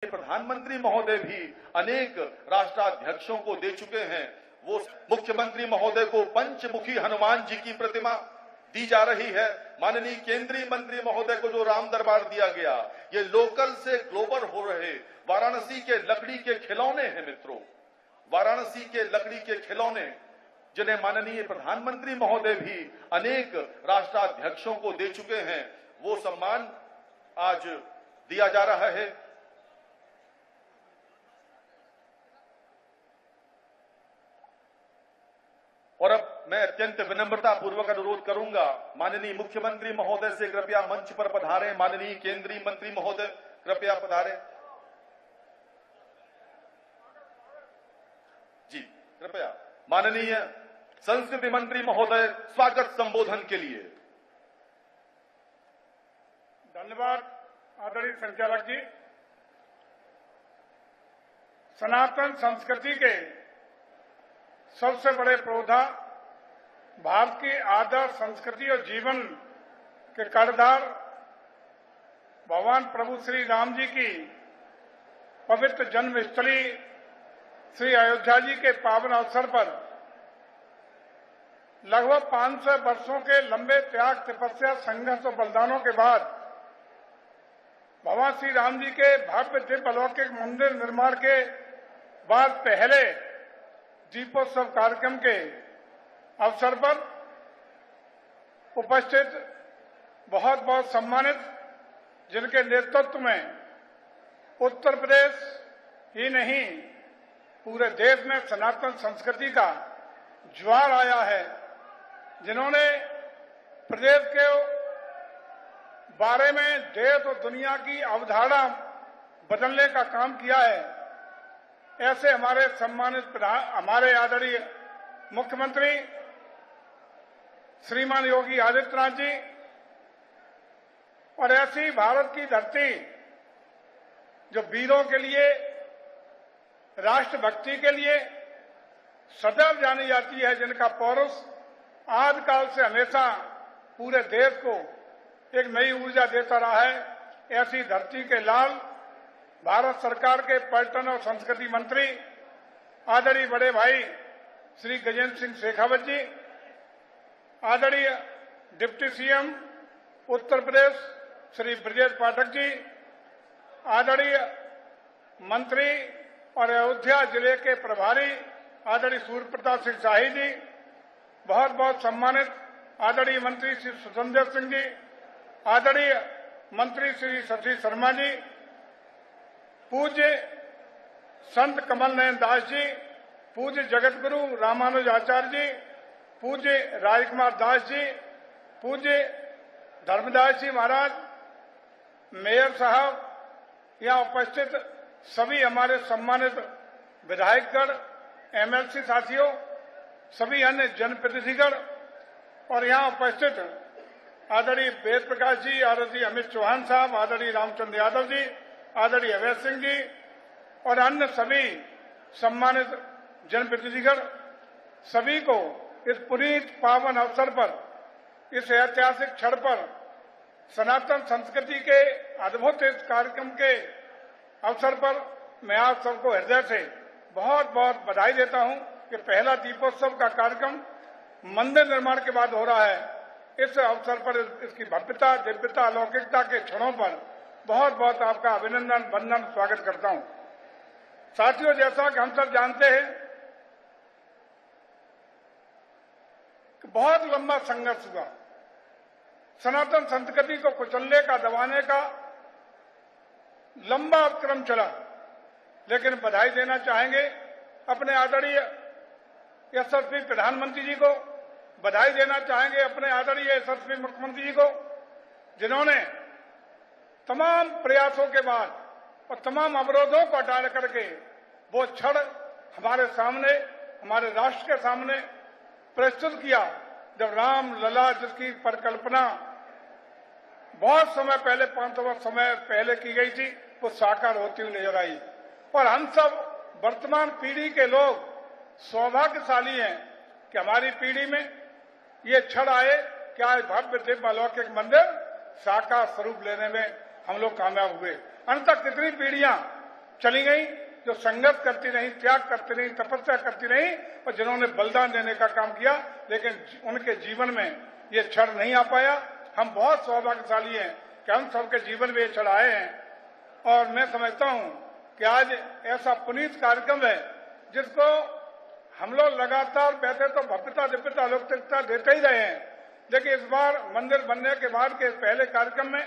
प्रधानमंत्री महोदय भी अनेक राष्ट्राध्यक्षों को दे चुके हैं। वो मुख्यमंत्री महोदय को पंचमुखी हनुमान जी की प्रतिमा दी जा रही है। माननीय केंद्रीय मंत्री महोदय को जो राम दरबार दिया गया, ये लोकल से ग्लोबल हो रहे वाराणसी के लकड़ी के खिलौने हैं मित्रों, वाराणसी के लकड़ी के खिलौने जिन्हें माननीय प्रधानमंत्री महोदय भी अनेक राष्ट्राध्यक्षों को दे चुके हैं, वो सम्मान आज दिया जा रहा है। और अब मैं अत्यंत विनम्रता पूर्वक अनुरोध करूंगा माननीय मुख्यमंत्री महोदय से कृपया मंच पर पधारें। माननीय केंद्रीय मंत्री महोदय कृपया पधारें। जी कृपया माननीय संस्कृति मंत्री महोदय स्वागत संबोधन के लिए। धन्यवाद आदरणीय संचालक जी। सनातन संस्कृति के सबसे बड़े पौधा भारत की आदर्श संस्कृति और जीवन के कर्णधार भगवान प्रभु श्री राम जी की पवित्र जन्मस्थली श्री अयोध्या जी के पावन अवसर पर लगभग 500 वर्षों के लंबे त्याग, तपस्या, संघर्ष और बलिदानों के बाद भगवान श्री राम जी के भव्य दिव्य अलौकिक मंदिर निर्माण के बाद पहले दीपोत्सव कार्यक्रम के अवसर पर उपस्थित बहुत बहुत सम्मानित, जिनके नेतृत्व में उत्तर प्रदेश ही नहीं पूरे देश में सनातन संस्कृति का ज्वार आया है, जिन्होंने प्रदेश के बारे में देश और दुनिया की अवधारणा बदलने का काम किया है। ऐसे हमारे सम्मानित हमारे आदरणीय मुख्यमंत्री श्रीमान योगी आदित्यनाथ जी और ऐसी भारत की धरती जो वीरों के लिए, राष्ट्रभक्ति के लिए सदैव जानी जाती है, जिनका पौरुष आदिकाल से हमेशा पूरे देश को एक नई ऊर्जा देता रहा है, ऐसी धरती के लाल भारत सरकार के पर्यटन और संस्कृति मंत्री आदरणीय बड़े भाई श्री गजेंद्र सिंह शेखावत जी, आदरणीय डिप्टी सीएम उत्तर प्रदेश श्री ब्रजेश पाठक जी, आदरणीय मंत्री और अयोध्या जिले के प्रभारी आदरणीय सूर्य प्रताप सिंह शाही जी, बहुत बहुत सम्मानित आदरणीय मंत्री श्री सुखविंदर सिंह जी, आदरणीय मंत्री श्री शशि शर्मा जी, पूज्य संत कमल नयन दास जी, पूज्य जगत गुरु रामानुज आचार्य जी, पूज्य राजकुमार दास जी, पूज्य धर्मदास जी महाराज, मेयर साहब, यहाँ उपस्थित सभी हमारे सम्मानित विधायकगण, एमएलसी साथियों, सभी अन्य जनप्रतिनिधिगण और यहाँ उपस्थित आदरणीय वेद प्रकाश जी, आदरणीय अमित चौहान साहब, आदरणीय रामचंद्र यादव जी, आदरणीय अवैध सिंह जी और अन्य सभी सम्मानित जनप्रतिनिधिगण, सभी को इस पुनीत पावन अवसर पर, इस ऐतिहासिक क्षण पर, सनातन संस्कृति के अद्भुत इस कार्यक्रम के अवसर पर मैं आप सबको हृदय से बहुत बहुत बधाई देता हूं कि पहला दीपोत्सव का कार्यक्रम मंदिर निर्माण के बाद हो रहा है। इस अवसर पर इसकी भव्यता, दिव्यता, अलौकिकता के क्षणों पर बहुत बहुत आपका अभिनंदन, वंदन, स्वागत करता हूं। साथियों, जैसा कि हम सब जानते हैं कि बहुत लंबा संघर्ष हुआ, सनातन संस्कृति को कुचलने का, दबाने का लंबा उपक्रम चला, लेकिन बधाई देना चाहेंगे अपने आदरणीय यशस्वी प्रधानमंत्री जी को, बधाई देना चाहेंगे अपने आदरणीय यशस्वी मुख्यमंत्री जी को, जिन्होंने तमाम प्रयासों के बाद और तमाम अवरोधों को हटा करके वो क्षण हमारे सामने, हमारे राष्ट्र के सामने प्रस्तुत किया, जब राम लला जिसकी परिकल्पना बहुत समय पहले, 500 वर्ष समय पहले की गई थी, वो साकार होती हुई नजर आई। और हम सब वर्तमान पीढ़ी के लोग सौभाग्यशाली हैं कि हमारी पीढ़ी में ये क्षण आए कि आज भव्य दिव्य अलौकिक मंदिर साकार स्वरूप लेने में हम लोग कामयाब हुए। अंत तक कितनी पीढ़ियां चली गई, जो संघर्ष करती रही, त्याग करती रही, तपस्या करती रही और जिन्होंने बलिदान देने का काम किया, लेकिन उनके जीवन में ये क्षण नहीं आ पाया। हम बहुत सौभाग्यशाली हैं कि हम सबके जीवन में ये क्षण आए हैं और मैं समझता हूं कि आज ऐसा पुनीत कार्यक्रम है जिसको हम लोग लगातार वैसे तो भव्यता दिव्यता अलौकिकता देते ही रहे हैं, लेकिन इस बार मंदिर बनने के बाद के पहले कार्यक्रम में